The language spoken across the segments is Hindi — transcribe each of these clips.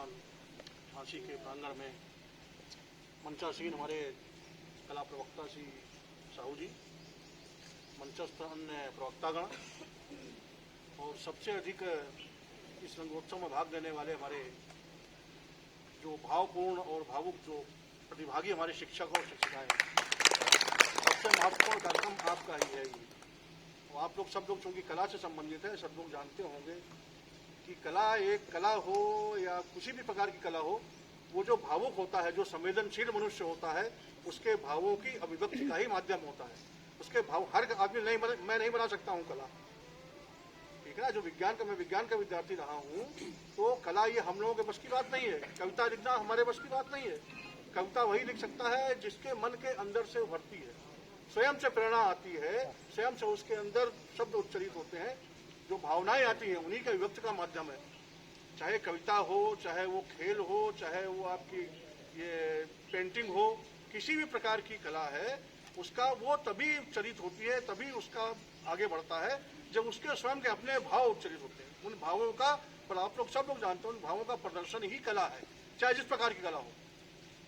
वर्तमान झांसी के प्रांगण में मंचासीन हमारे कला प्रवक्ता श्री साहू जी, मंचस्थ अन्य प्रवक्तागण और सबसे अधिक इस रंगोत्सव में भाग लेने वाले हमारे जो भावपूर्ण और भावुक जो प्रतिभागी हमारे शिक्षक और शिक्षिकाएं, सबसे महत्वपूर्ण कार्यक्रम आपका ही है ये। और आप लोग सब लोग चूँकि कला से संबंधित है, सब लोग जानते होंगे कि कला एक कला हो या किसी भी प्रकार की कला हो, वो जो भावुक होता है, जो संवेदनशील मनुष्य होता है, उसके भावों की अभिव्यक्ति का ही माध्यम होता है। उसके भाव हर आदमी मैं नहीं बना सकता हूँ कला, ठीक है। जो मैं विज्ञान का विद्यार्थी रहा हूँ, तो कला ये हम लोगों के बस की बात नहीं है। कविता लिखना हमारे बस की बात नहीं है। कविता वही लिख सकता है जिसके मन के अंदर से उभरती है, स्वयं से प्रेरणा आती है, स्वयं से उसके अंदर शब्द उच्चरित होते हैं, जो भावनाएं आती हैं, उन्हीं का व्यक्त का माध्यम है। चाहे कविता हो, चाहे वो खेल हो, चाहे वो आपकी ये पेंटिंग हो, किसी भी प्रकार की कला है, उसका वो तभी उच्चरित होती है, तभी उसका आगे बढ़ता है जब उसके स्वयं के अपने भाव उच्चरित होते हैं। उन भावों का, पर आप लोग सब लोग जानते हैं, उन भावों का प्रदर्शन ही कला है, चाहे जिस प्रकार की कला हो।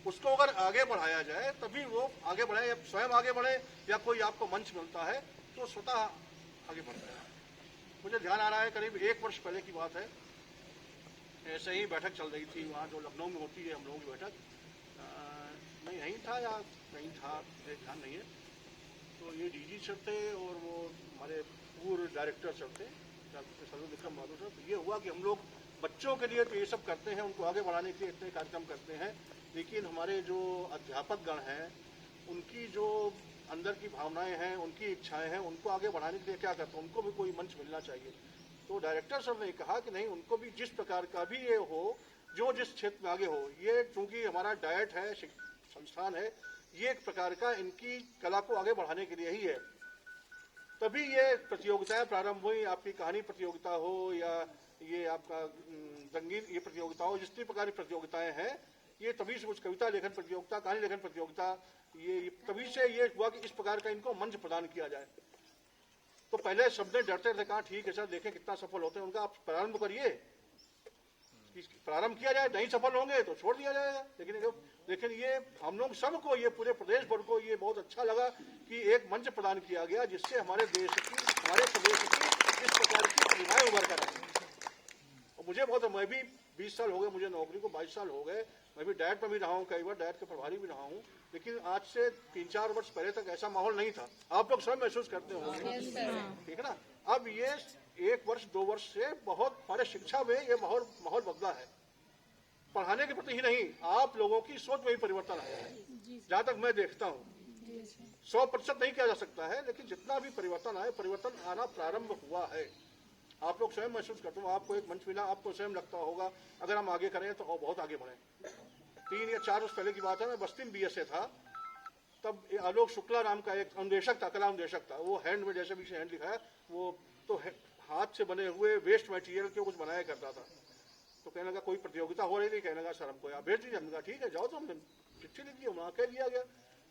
उसको अगर आगे बढ़ाया जाए तभी वो आगे बढ़े, या स्वयं आगे बढ़े या कोई आपको मंच मिलता है तो स्वतः आगे बढ़ता है। मुझे ध्यान आ रहा है करीब 1 वर्ष पहले की बात है, ऐसे ही बैठक चल रही थी वहाँ जो लखनऊ में होती है हम लोगों की बैठक, मैं यहीं था या कहीं था, मेरे ध्यान नहीं है। तो ये डीजी सर थे और वो हमारे पूर्व डायरेक्टर सर थे, सर्व विक्रम माधव सर। तो ये हुआ कि हम लोग बच्चों के लिए तो ये सब करते हैं, उनको आगे बढ़ाने के लिए इतने कार्यक्रम करते हैं, लेकिन हमारे जो अध्यापक गण हैं, उनकी जो अंदर की भावनाएं हैं, उनकी इच्छाएं हैं, उनको आगे बढ़ाने के लिए क्या करते हैं, उनको भी कोई मंच मिलना चाहिए। तो डायरेक्टर साहब ने कहा कि नहीं, उनको भी जिस प्रकार का भी ये हो, जो जिस क्षेत्र में आगे हो, ये चूंकि हमारा डायट है, संस्थान है, ये एक प्रकार का इनकी कला को आगे बढ़ाने के लिए ही है। तभी ये प्रतियोगिताएं प्रारंभ हुई, आपकी कहानी प्रतियोगिता हो या ये आपका रंगीन ये प्रतियोगिता हो, जितनी प्रकार की प्रतियोगिताएं हैं, ये तभी से कुछ कविता लेखन प्रतियोगिता, कहानी लेखन प्रतियोगिता, ये तभी से ये हुआ कि इस प्रकार का इनको मंच प्रदान किया जाए। तो पहले सबने डरते थे, कहा ठीक है सर, देखें कितना सफल होते हैं। उनका आप प्रारंभ करिए, प्रारंभ किया जाए, नहीं सफल होंगे तो छोड़ दिया जाएगा। लेकिन ये हम लोग सबको, ये पूरे प्रदेश भर को ये बहुत अच्छा लगा कि एक मंच प्रदान किया गया जिससे हमारे देश की, हमारे प्रदेश की इस प्रकार की प्रतिभाएं उभर कर आई। और मुझे बहुत, मैं भी 20 साल हो गए मुझे नौकरी को, 22 साल हो गए, मैं भी डायट पर भी रहा हूँ, कई बार डायट के प्रभारी भी रहा हूँ, लेकिन आज से 3-4 वर्ष पहले तक ऐसा माहौल नहीं था। आप लोग स्वयं महसूस करते होंगे, ठीक है ना। अब ये 1 वर्ष 2 वर्ष से बहुत हमारे शिक्षा में ये माहौल बदला है। पढ़ाने के प्रति ही नहीं, आप लोगों की सोच में ही परिवर्तन आया है, जहां तक मैं देखता हूँ। 100% नहीं किया जा सकता है, लेकिन जितना भी परिवर्तन आए, परिवर्तन आना प्रारंभ हुआ है। आप लोग स्वयं महसूस करते हो, आपको एक मंच मिला, आपको स्वयं लगता होगा अगर हम आगे करें तो और बहुत आगे बढ़ें। 3 या 4 वर्ष पहले की बात है, मैं बस्ती में BS से था, तब आलोक शुक्ला नाम का एक अनुदेशक था, कला अनुदेशक था। वो हैंड में, जैसे भी हैंड लिखा है, वो तो हाथ से बने हुए वेस्ट मटेरियल के कुछ बनाया करता था। तो कहने लगा कोई प्रतियोगिता हो रही थी, कहने लगा सर हमको यहाँ भेज दीजिए। हमने कहा ठीक है जाओ, तो हमने चिट्ठी लिख दी, वहाँ कह दिया गया।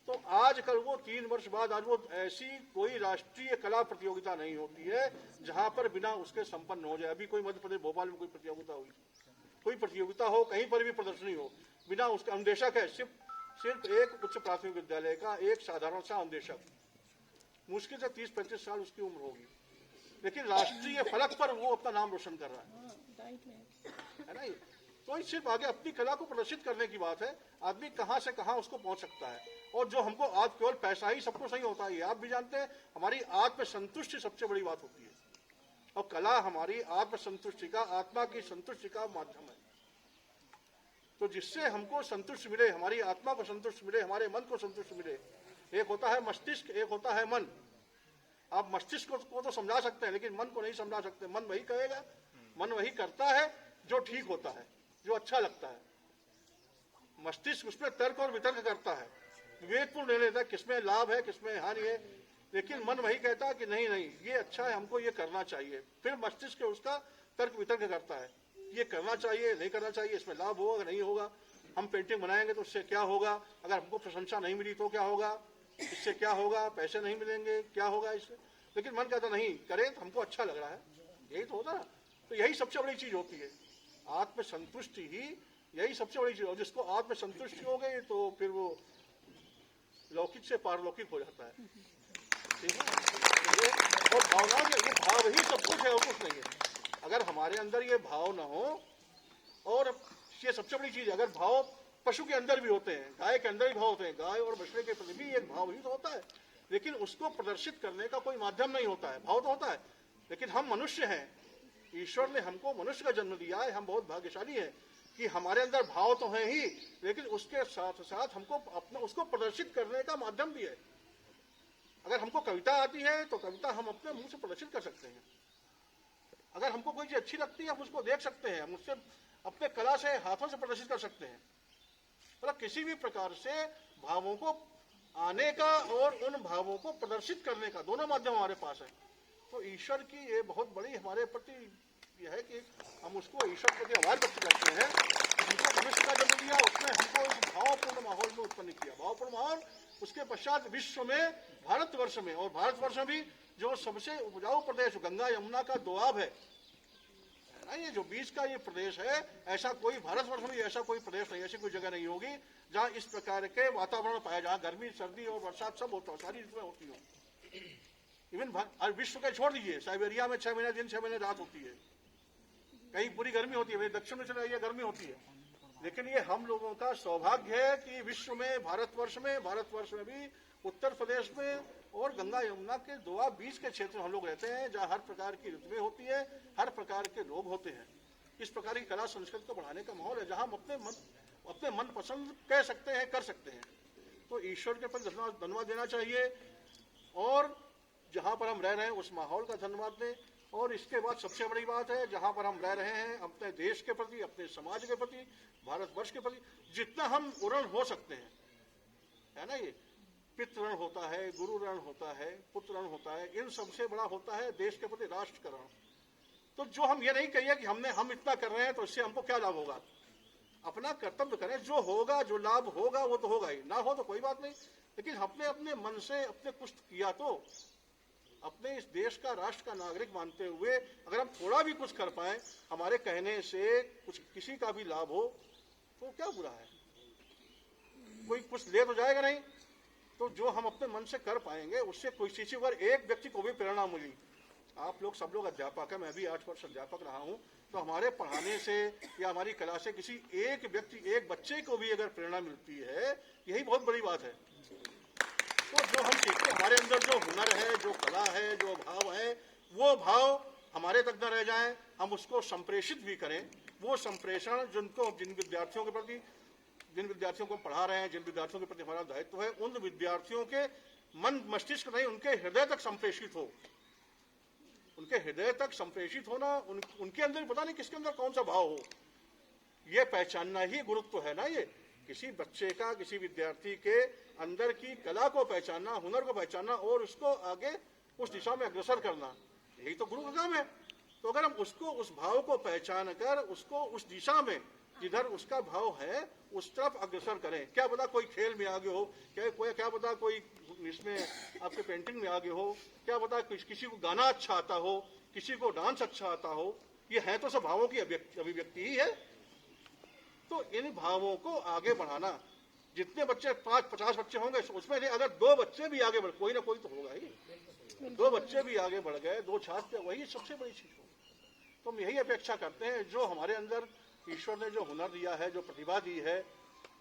तो आज कल वो 3 वर्ष बाद आज वो ऐसी कोई राष्ट्रीय कला प्रतियोगिता नहीं होती है जहाँ पर बिना उसके संपन्न हो जाए। अभी कोई मध्य प्रदेश भोपाल में कोई प्रतियोगिता हुई, कोई प्रतियोगिता हो, कहीं पर भी प्रदर्शनी हो, बिना उसका अनुदेशक है, सिर्फ एक उच्च प्राथमिक विद्यालय का एक साधारण सा अनुदेशक, मुश्किल से 30-35 साल उसकी उम्र होगी, लेकिन राष्ट्रीय फलक पर वो अपना नाम रोशन कर रहा है ना। तो सिर्फ आगे अपनी कला को प्रदर्शित करने की बात है, आदमी कहां से कहां उसको पहुंच सकता है। और जो हमको आज केवल पैसा ही सबको सही होता है, आप भी जानते हैं, हमारी आत्मसंतुष्टि सबसे बड़ी बात होती है, और कला हमारी आत्मसंतुष्टि का, आत्मा की संतुष्टि का माध्यम है। तो जिससे हमको संतुष्टि मिले, हमारी आत्मा को संतुष्टि मिले, हमारे मन को संतुष्टि मिले। एक होता है मस्तिष्क, एक होता है मन। आप मस्तिष्क को तो समझा सकते हैं, लेकिन मन को नहीं समझा सकते। मन वही कहेगा, मन वही करता है जो ठीक होता है, जो अच्छा लगता है। मस्तिष्क उसमें तर्क और वितर्क करता है, विवेकपूर्ण निर्णय लेता है, किसमें लाभ है, किसमें हानि है। लेकिन मन वही कहता है कि नहीं नहीं, ये अच्छा है, हमको ये करना चाहिए। फिर मस्तिष्क उसका तर्क वितर्क करता है, ये करना चाहिए, नहीं करना चाहिए, इसमें लाभ होगा, नहीं होगा, हम पेंटिंग बनाएंगे तो उससे क्या होगा, अगर हमको प्रशंसा नहीं मिली तो क्या होगा, इससे क्या होगा, पैसे नहीं मिलेंगे, क्या होगा इससे। लेकिन मन कहता नहीं, करें तो हमको अच्छा लग रहा है, यही तो होता ना। तो यही सबसे बड़ी चीज होती है, आत्मसंतुष्टि ही यही सबसे बड़ी चीज। और जिसको आत्मसंतुष्टि हो गई तो फिर वो लौकिक से पारलौकिक हो जाता है। ठीक है, ये और भावना ये भाव ही सब कुछ है और कुछ नहीं है। अगर हमारे अंदर ये भाव न हो, और ये सबसे बड़ी चीज है, अगर भाव पशु के अंदर भी होते हैं, गाय के अंदर भी भाव होते हैं, गाय और बछड़े के प्रति भी एक भाव ही तो होता है, लेकिन उसको प्रदर्शित करने का कोई माध्यम नहीं होता है। भाव तो होता है, लेकिन हम मनुष्य हैं, ईश्वर ने हमको मनुष्य का जन्म दिया है, हम बहुत भाग्यशाली हैं कि हमारे अंदर भाव तो है ही, लेकिन उसके साथ साथ हमको अपना उसको प्रदर्शित करने का माध्यम भी है। अगर हमको कविता आती है तो कविता हम अपने मुंह से प्रदर्शित कर सकते हैं। अगर हमको कोई चीज अच्छी लगती है हम उसको देख सकते हैं, हम उससे अपने कला से हाथों से प्रदर्शित कर सकते हैं। मतलब किसी भी प्रकार से भावों को आने का और उन भावों को प्रदर्शित करने का दोनों माध्यम हमारे पास है। तो ईश्वर की ये बहुत बड़ी हमारे प्रति यह है कि हम उसको ईश्वर के प्रति आभार व्यक्त करते हैं। हमको मनुष्य का जन्म दिया, उसने हमको इस भावपूर्ण माहौल में उत्पन्न किया। भावपूर्ण माहौल, उसके पश्चात विश्व में, भारतवर्ष में, और भारतवर्ष में भी जो सबसे उपजाऊ प्रदेश गंगा यमुना का दोआब है ना, ये जो बीच का ये प्रदेश है, ऐसा कोई भारतवर्ष में ऐसा कोई प्रदेश नहीं, ऐसी कोई जगह नहीं होगी जहां इस प्रकार के वातावरण पाया, जहां गर्मी, सर्दी और बरसात सब होता हो, सारी ऋतुएं होती हो। इवन विश्व का छोड़ दीजिए, साइबेरिया में 6 महीने दिन 6 महीने रात होती है, कहीं पूरी गर्मी होती है, दक्षिण में चले जाइए गर्मी होती है। लेकिन ये हम लोगों का सौभाग्य है कि विश्व में, भारतवर्ष में भी, उत्तर प्रदेश में और गंगा यमुना के दोआब बीच के क्षेत्र में हम लोग रहते हैं, जहाँ हर प्रकार की ऋतुएं होती है, हर प्रकार के लोग होते हैं। इस प्रकार की कला संस्कृति को बढ़ाने का माहौल है, जहाँ हम अपने मन पसंद कह सकते हैं, कर सकते हैं। तो ईश्वर के प्रति धन्यवाद देना चाहिए, और जहाँ पर हम रह रहे हैं उस माहौल का धन्यवाद दें। और इसके बाद सबसे बड़ी बात है, जहाँ पर हम रह रहे हैं, अपने देश के प्रति, अपने समाज के प्रति, भारतवर्ष के प्रति जितना हम ऋण हो सकते हैं, है ना, ये पितृ ऋण होता है, गुरु ऋण होता है, पुत्र ऋण होता है, इन सबसे बड़ा होता है देश के प्रति राष्ट्र का ऋण। तो जो हम ये नहीं कहिए कि हम इतना कर रहे हैं तो इससे हमको क्या लाभ होगा, अपना कर्तव्य करें, जो होगा, जो लाभ होगा वो तो होगा ही, ना हो तो कोई बात नहीं, लेकिन हमने अपने मन से अपने कुछ किया तो अपने इस देश का, राष्ट्र का नागरिक मानते हुए अगर हम थोड़ा भी कुछ कर पाए, हमारे कहने से कुछ किसी का भी लाभ हो तो क्या बुरा है, कोई कुछ ले तो जाएगा नहीं। तो जो हम अपने मन से कर पाएंगे उससे कोई चीज, अगर एक व्यक्ति को भी प्रेरणा मिली, आप लोग सब लोग अध्यापक हैं, मैं भी 8 वर्ष अध्यापक रहा हूं, तो हमारे पढ़ाने से या हमारी कला से किसी एक व्यक्ति, एक बच्चे को भी अगर प्रेरणा मिलती है, यही बहुत बड़ी बात है। तो जो हम सीखते, हमारे अंदर जो हुनर है, जो कला है, जो भाव है, वो भाव हमारे तक न रह जाए, हम उसको संप्रेषित भी करें। वो संप्रेषण जिन विद्यार्थियों के प्रति, जिन विद्यार्थियों को पढ़ा रहे हैं, जिन विद्यार्थियों के प्रति हमारा दायित्व है, उन विद्यार्थियों के मन मस्तिष्क नहीं, उनके हृदय तक संप्रेषित हो, उनके हृदय तक संप्रेषित होना, उनके अंदर पता नहीं किसके अंदर कौन सा भाव हो, ये पहचानना ही गुरुत्व है ना। ये किसी बच्चे का, किसी विद्यार्थी के अंदर की कला को पहचानना, हुनर को पहचानना और उसको आगे उस दिशा में अग्रसर करना, यही तो गुरु का काम है। तो अगर हम उसको, उस भाव को पहचान कर उसको उस दिशा में जिधर उसका भाव है उस तरफ अग्रसर करें। क्या पता कोई खेल में आगे हो, क्या पता कोई इसमें आपके पेंटिंग में आगे हो, क्या पता किसी को गाना अच्छा आता हो, किसी को डांस अच्छा आता हो, ये है तो सब भावों की अभिव्यक्ति ही है। तो इन भावों को आगे बढ़ाना, जितने बच्चे 5-50 बच्चे होंगे उसमें से अगर 2 बच्चे भी आगे बढ़, कोई ना कोई तो होगा ही, 2 बच्चे भी आगे बढ़ गए, 2 छात्र, वही सबसे बड़ी चीज हो। तो हम यही अपेक्षा करते हैं, जो हमारे अंदर ईश्वर ने जो हुनर दिया है, जो प्रतिभा दी है,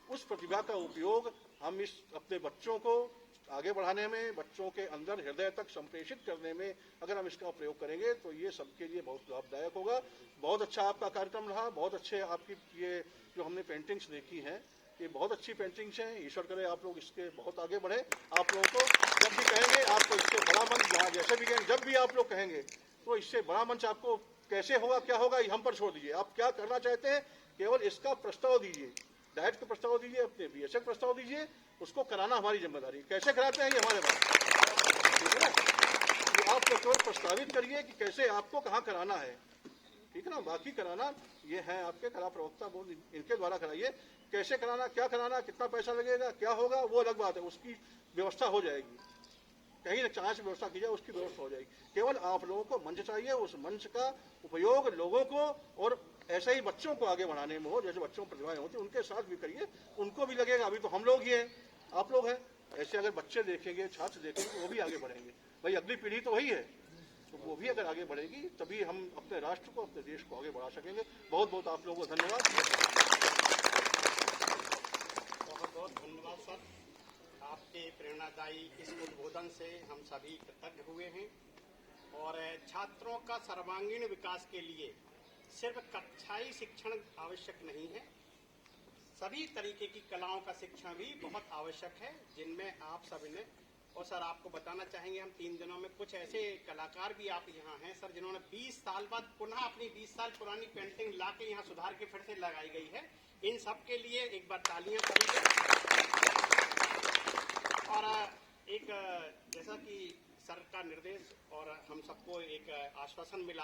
उस प्रतिभा का उपयोग हम इस अपने बच्चों को आगे बढ़ाने में, बच्चों के अंदर हृदय तक संप्रेषित करने में अगर हम इसका प्रयोग करेंगे तो ये सबके लिए बहुत लाभदायक होगा। बहुत अच्छा आपका कार्यक्रम रहा, बहुत अच्छे आपकी ये जो हमने पेंटिंग्स देखी हैं, ये बहुत अच्छी पेंटिंग्स हैं। ईश्वर करे आप लोग इसके बहुत आगे बढ़े। आप लोगों को जब भी कहेंगे, आपको इससे बड़ा मंच, जहाँ जैसे भी कहेंगे, जब भी आप लोग कहेंगे तो इससे बड़ा मंच आपको कैसे होगा, क्या होगा, ये हम पर छोड़ दीजिए। आप क्या करना चाहते हैं, केवल इसका प्रस्ताव दीजिए, डायट का प्रस्ताव दीजिए, अपने बीएसएफ प्रस्ताव दीजिए, उसको कराना हमारी जिम्मेदारी। कैसे कराते हैं ये हमारे पास, ठीक है ना। तो आप केवल प्रस्तावित करिए कि कैसे आपको कहाँ कराना है, ठीक है ना। बाकी कराना ये है आपके कला प्रवक्ता बोर्ड, इनके द्वारा कराइए। कैसे कराना, क्या कराना, कितना पैसा लगेगा, क्या होगा, वो अलग बात है, उसकी व्यवस्था हो जाएगी। कहीं न कहीं से व्यवस्था की जाए, उसकी व्यवस्था हो जाएगी। केवल आप लोगों को मंच चाहिए, उस मंच का उपयोग लोगों को और ऐसा ही बच्चों को आगे बढ़ाने में हो, जैसे बच्चों में प्रतिभाएं होती उनके साथ भी करिए, उनको भी लगेगा अभी तो हम लोग ही हैं, आप लोग हैं। ऐसे अगर बच्चे देखेंगे, छात्र देखेंगे तो वो भी आगे बढ़ेंगे। भाई अगली पीढ़ी तो वही है, तो वो भी अगर आगे बढ़ेगी तभी हम अपने राष्ट्र को, अपने देश को आगे बढ़ा सकेंगे। बहुत बहुत आप लोगों को धन्यवाद। बहुत बहुत धन्यवाद सर, आपके प्रेरणादायी इस उद्बोधन से हम सभी कृतज्ञ हुए हैं। और छात्रों का सर्वांगीण विकास के लिए सिर्फ कक्षाई शिक्षण आवश्यक नहीं है, सभी तरीके की कलाओं का शिक्षण भी बहुत आवश्यक है, जिनमें आप सभी ने, और सर आपको बताना चाहेंगे हम 3 दिनों में कुछ ऐसे कलाकार भी आप यहाँ हैं सर जिन्होंने 20 साल बाद पुनः अपनी 20 साल पुरानी पेंटिंग ला के यहाँ सुधार के फिर से लगाई गई है। इन सब के लिए एक बार तालियां करेंगे। और एक जैसा कि सर का निर्देश और हम सबको एक आश्वासन मिला